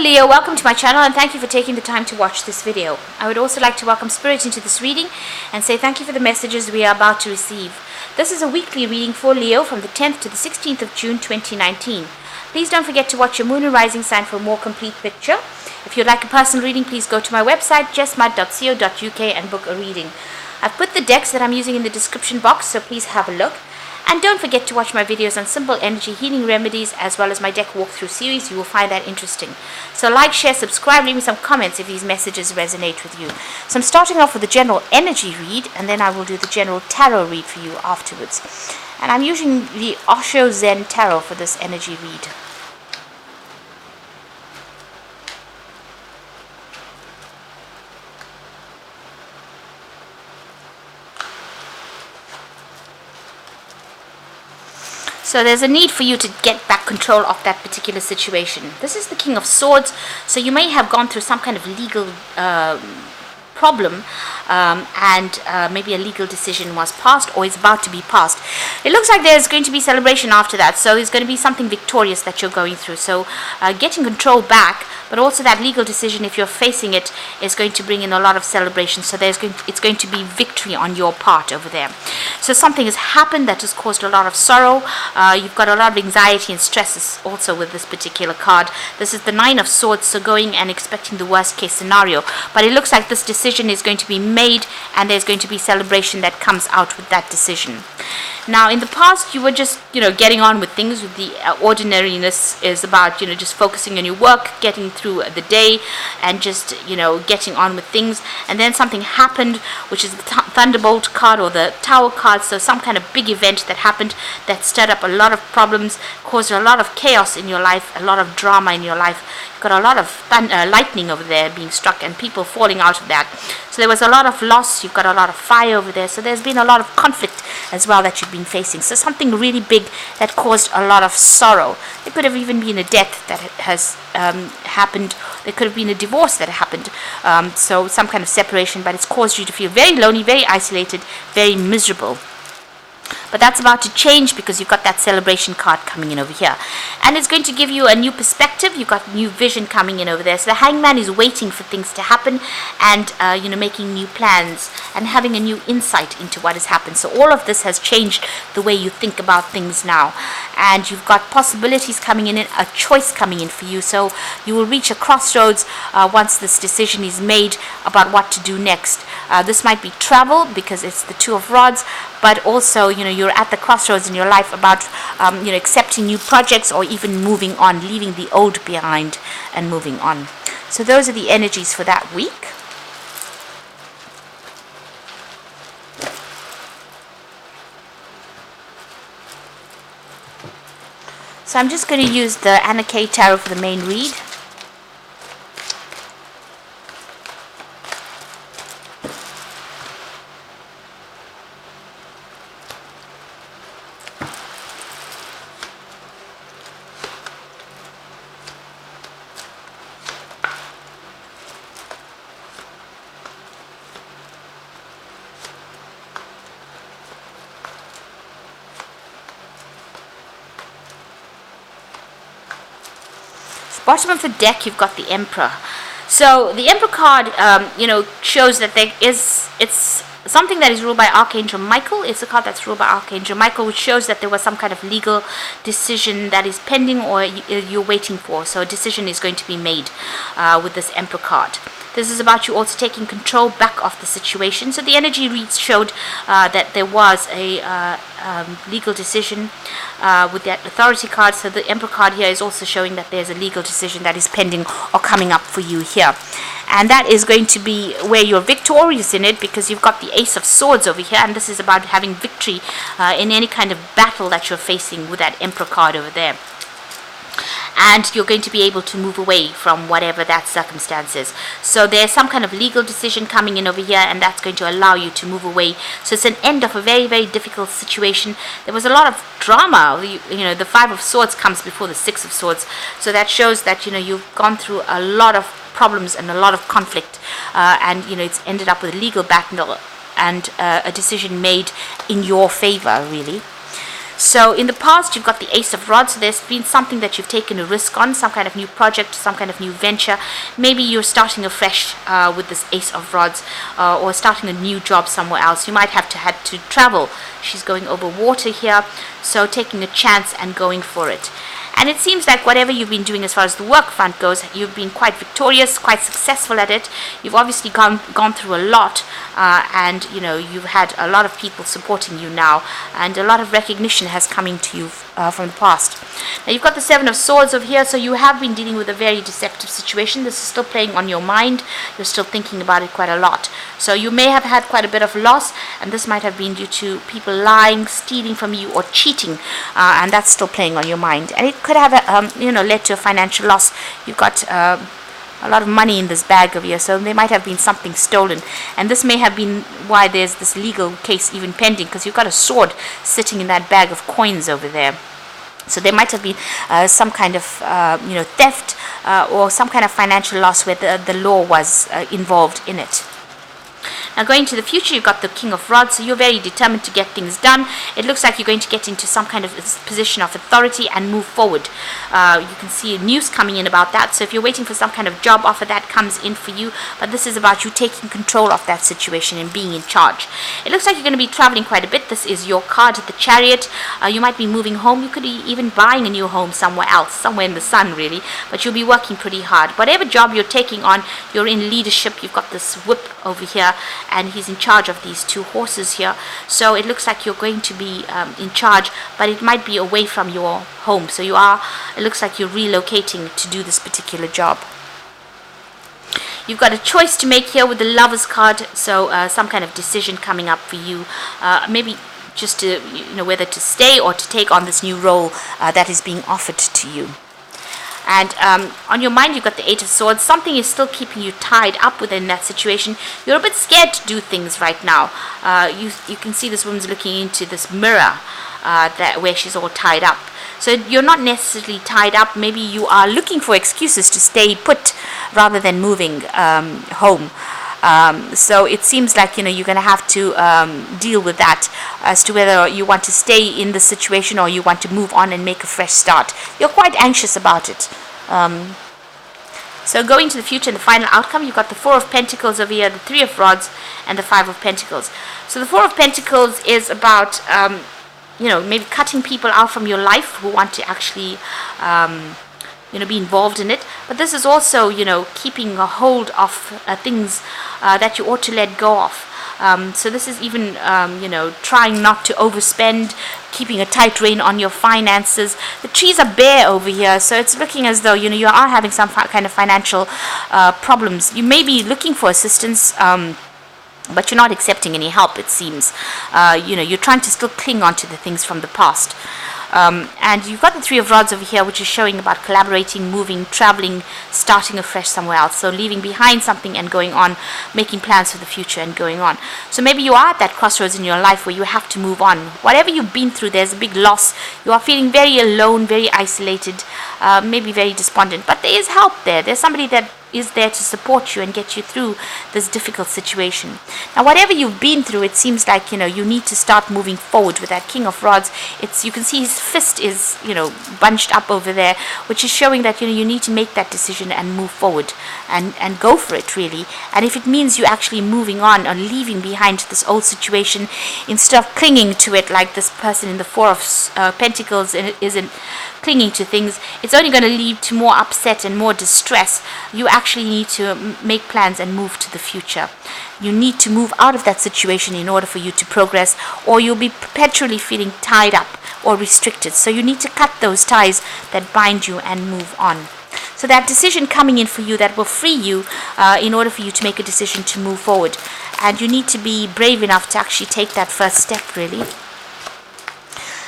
Leo, welcome to my channel and thank you for taking the time to watch this video. I would also like to welcome Spirit into this reading and say thank you for the messages we are about to receive. This is a weekly reading for Leo from the 10th to the 16th of June 2019. Please don't forget to watch your moon and rising sign for a more complete picture. If you'd like a personal reading, please go to my website jessmud.co.uk and book a reading. I've put the decks that I'm using in the description box, so please have a look. And don't forget to watch my videos on simple energy healing remedies as well as my deck walkthrough series. You will find that interesting. So like, share, subscribe, leave me some comments if these messages resonate with you. So I'm starting off with the general energy read, and then I will do the general tarot read for you afterwards. And I'm using the Osho Zen Tarot for this energy read. So there's a need for you to get back control of that particular situation. This is the King of Swords, so you may have gone through some kind of legal problem and maybe a legal decision was passed or is about to be passed. It looks like there's going to be celebration after that, so it's going to be something victorious that you're going through. So getting control back, but also that legal decision, if you're facing it, is going to bring in a lot of celebration. So it's going to be victory on your part over there. So something has happened that has caused a lot of sorrow. You've got a lot of anxiety and stresses also with this particular card. This is the Nine of Swords, so going and expecting the worst case scenario. But it looks like this decision is going to be made and there's going to be celebration that comes out with that decision. Now, in the past, you were just, getting on with things. With the ordinariness is about, just focusing on your work, getting through the day, and just, getting on with things. And then something happened, which is the Thunderbolt card or the Tower card. So some kind of big event that happened that stirred up a lot of problems, caused a lot of chaos in your life, a lot of drama in your life. You've got a lot of lightning over there being struck and people falling out of that. So there was a lot of loss. You've got a lot of fire over there. So there's been a lot of conflict as well that you've been facing. So something really big that caused a lot of sorrow. There could have even been a death that has happened. There could have been a divorce that happened. So some kind of separation, but it's caused you to feel very lonely, very isolated, very miserable. But that's about to change because you've got that celebration card coming in over here. And it's going to give you a new perspective. You've got new vision coming in over there. So the Hangman is waiting for things to happen and, making new plans and having a new insight into what has happened. So all of this has changed the way you think about things now. And you've got possibilities coming in, a choice coming in for you. So you will reach a crossroads once this decision is made about what to do next. This might be travel because it's the Two of Rods, but also, you're at the crossroads in your life about, accepting new projects or even moving on, leaving the old behind and moving on. So those are the energies for that week. So I'm just going to use the Anna K Tarot for the main read. Bottom of the deck, you've got the Emperor. So the Emperor card, shows that it's something that is ruled by Archangel Michael. It's a card that's ruled by Archangel Michael, which shows that there was some kind of legal decision that is pending or you're waiting for. So a decision is going to be made with this Emperor card. This is about you also taking control back of the situation. So the energy reads showed that there was a legal decision with that Authority card. So the Emperor card here is also showing that there's a legal decision that is pending or coming up for you here. And that is going to be where you're victorious in it because you've got the Ace of Swords over here. And this is about having victory in any kind of battle that you're facing with that Emperor card over there. And you're going to be able to move away from whatever that circumstance is. So there's some kind of legal decision coming in over here, and that's going to allow you to move away. So it's an end of a very, very difficult situation. There was a lot of drama. The Five of Swords comes before the Six of Swords. So that shows that, you've gone through a lot of problems and a lot of conflict. And, it's ended up with a legal battle and a decision made in your favor, really. So in the past, you've got the Ace of Rods. So there's been something that you've taken a risk on, some kind of new project, some kind of new venture. Maybe you're starting afresh with this Ace of Rods, or starting a new job somewhere else. You might have had to travel. She's going over water here, so taking a chance and going for it. And it seems like whatever you've been doing as far as the work front goes, you've been quite victorious, quite successful at it. You've obviously gone through a lot, and you've had a lot of people supporting you now, and a lot of recognition has come into you from the past. Now you've got the Seven of Swords over here, so you have been dealing with a very deceptive situation. This is still playing on your mind. You're still thinking about it quite a lot. So you may have had quite a bit of loss, and this might have been due to people lying, stealing from you, or cheating, and that's still playing on your mind. And it could have led to a financial loss. You've got a lot of money in this bag over here, so there might have been something stolen, and this may have been why there's this legal case even pending, because you've got a sword sitting in that bag of coins over there. So there might have been some kind of theft, or some kind of financial loss where the law was involved in it. Now going to the future, you've got the King of Rods, so you're very determined to get things done. It looks like you're going to get into some kind of position of authority and move forward. You can see news coming in about that, so if you're waiting for some kind of job offer, that comes in for you, but this is about you taking control of that situation and being in charge. It looks like you're going to be traveling quite a bit. This is your card, the Chariot. You might be moving home. You could be even buying a new home somewhere else, somewhere in the sun really, but you'll be working pretty hard. Whatever job you're taking on, you're in leadership. You've got this whip over here, and he's in charge of these two horses here, so it looks like you're going to be in charge, but it might be away from your home, so it looks like you're relocating to do this particular job. You've got a choice to make here with the Lover's card, so some kind of decision coming up for you, maybe just to whether to stay or to take on this new role that is being offered to you. And on your mind, you've got the Eight of Swords. Something is still keeping you tied up within that situation. You're a bit scared to do things right now. You can see this woman's looking into this mirror where she's all tied up. So you're not necessarily tied up. Maybe you are looking for excuses to stay put rather than moving home. So it seems like you're going to have to deal with that as to whether you want to stay in the situation or you want to move on and make a fresh start. You're quite anxious about it. So going to the future and the final outcome, you've got the Four of Pentacles over here, the Three of Rods, and the Five of Pentacles. So the Four of Pentacles is about maybe cutting people out from your life who want to actually be involved in it. But this is also, keeping a hold of things that you ought to let go of. So this is even, trying not to overspend, keeping a tight rein on your finances. The trees are bare over here, so it's looking as though, you are having some kind of financial problems. You may be looking for assistance, but you're not accepting any help, it seems. You're trying to still cling on to the things from the past. And you've got the Three of Rods over here, which is showing about collaborating, moving, traveling, starting afresh somewhere else. So leaving behind something and going on, making plans for the future and going on. So maybe you are at that crossroads in your life where you have to move on. Whatever you've been through, there's a big loss. You are feeling very alone, very isolated, maybe very despondent. But there is help there. There's somebody that is there to support you and get you through this difficult situation. Now, whatever you've been through, it seems like, you need to start moving forward with that King of Rods. You can see his fist is, bunched up over there, which is showing that, you need to make that decision and move forward and go for it, really. And if it means you actually moving on or leaving behind this old situation instead of clinging to it like this person in the Four of Pentacles isn't clinging to things, it's only going to lead to more upset and more distress. You actually need to make plans and move to the future. You need to move out of that situation in order for you to progress, or you'll be perpetually feeling tied up or restricted. So you need to cut those ties that bind you and move on. So that decision coming in for you that will free you in order for you to make a decision to move forward. And you need to be brave enough to actually take that first step, really.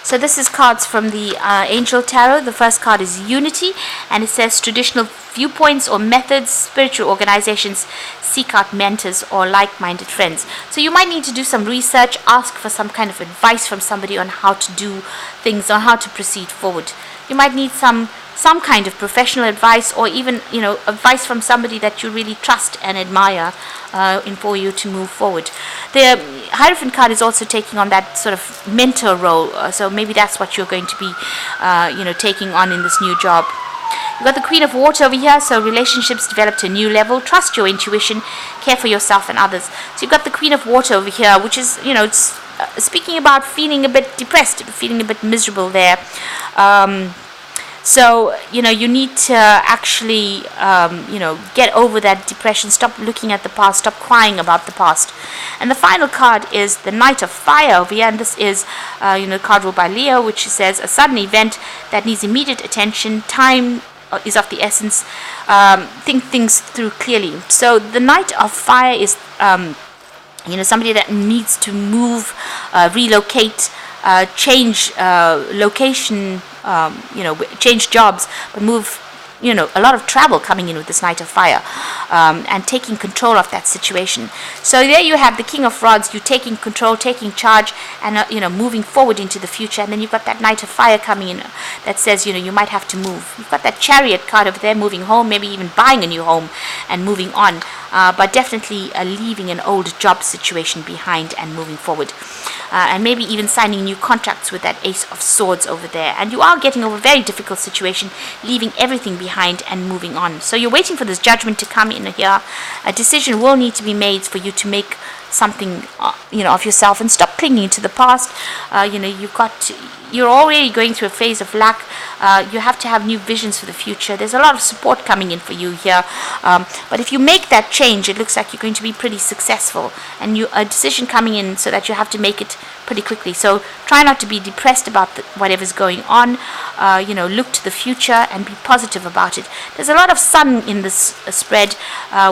So this is cards from the Angel Tarot. The first card is Unity, and it says traditional viewpoints or methods, spiritual organizations seek out mentors or like-minded friends. So you might need to do some research, ask for some kind of advice from somebody on how to do things, on how to proceed forward. You might need some some kind of professional advice, or even, advice from somebody that you really trust and admire for you to move forward. The Hierophant card is also taking on that sort of mentor role, so maybe that's what you're going to be taking on in this new job. You've got the Queen of Water over here, so relationships develop to a new level. Trust your intuition, care for yourself and others. So you've got the Queen of Water over here, which is, it's speaking about feeling a bit depressed, feeling a bit miserable there. So, you need to actually, get over that depression. Stop looking at the past. Stop crying about the past. And the final card is the Knight of Fire over here. And this is, card ruled by Leo, which says a sudden event that needs immediate attention. Time is of the essence. Think things through clearly. So the Knight of Fire is, somebody that needs to move, relocate, change location, change jobs, but move, a lot of travel coming in with this Knight of Fire, and taking control of that situation. So there you have the King of Rods, you taking control, taking charge, and moving forward into the future. And then you've got that Knight of Fire coming in that says, you might have to move. You've got that Chariot card over there, moving home, maybe even buying a new home and moving on, but definitely leaving an old job situation behind and moving forward. And maybe even signing new contracts with that Ace of Swords over there. And you are getting over a very difficult situation, leaving everything behind and moving on. So you're waiting for this Judgment to come in here. A decision will need to be made for you to make something, of yourself, and stop clinging to the past. You're already going through a phase of lack. You have to have new visions for the future. There's a lot of support coming in for you here. But if you make that change, it looks like you're going to be pretty successful. And a decision coming in so that you have to make it pretty quickly. So try not to be depressed about whatever's going on. Look to the future and be positive about it. There's a lot of sun in this spread,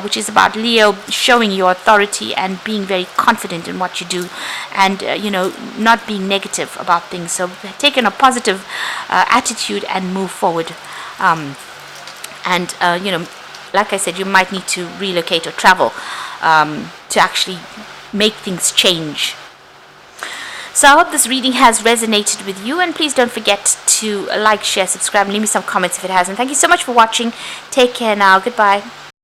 which is about Leo showing your authority and being very confident in what you do, and not being negative about things. So take in a positive attitude and move forward. Like I said, you might need to relocate or travel to actually make things change. So I hope this reading has resonated with you, and please don't forget to like, share, subscribe, and leave me some comments if it hasn't. Thank you so much for watching. Take care now. Goodbye.